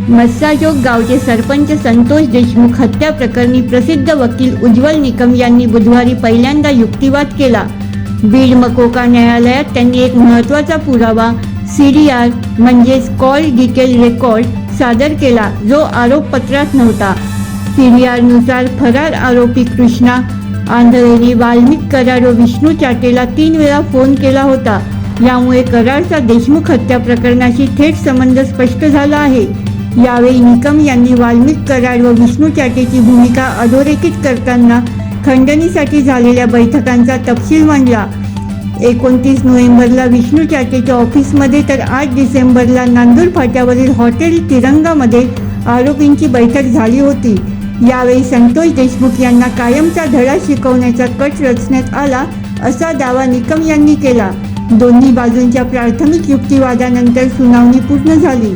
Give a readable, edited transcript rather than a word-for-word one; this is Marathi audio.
मस्साजोग गावचे सरपंच संतोष देशमुख हत्या प्रकरणी प्रसिद्ध वकील उज्ज्वल निकम यांनी बुधवारी पहिल्यांदा युक्तिवाद केला. बीड मकोका न्यायालयात त्यांनी एक महत्त्वाचा पुरावा CDR म्हणजेच कॉल डिटेल रेकॉर्ड सादर केला, जो आरोपपत्रात नव्हता. CDR नुसार फरार आरोपी कृष्णा आंधळेने वाल्मिक कराड व विष्णू चाटेला 3 वेळा फोन केला होता. यामुळे कराडचा देशमुख हत्या प्रकरणाशी थेट संबंध स्पष्ट झाला आहे. यावेळी निकम यांनी वाल्मिक कराड व विष्णू चाटेची भूमिका अधोरेखित करताना खंडणीसाठी झालेल्या बैठकांचा तपशील मांडला. 29 नोव्हेंबरला विष्णू चाटेच्या ऑफिसमध्ये तर 8 डिसेंबरला नांदूर फाट्यावरील हॉटेल तिरंगामध्ये आरोपींची बैठक झाली होती. यावेळी संतोष देशमुख यांना कायमचा धडा शिकवण्याचा कट रचण्यात आला, असा दावा निकम यांनी केला. दोन्ही बाजूंच्या प्राथमिक युक्तिवादानंतर सुनावणी पूर्ण झाली.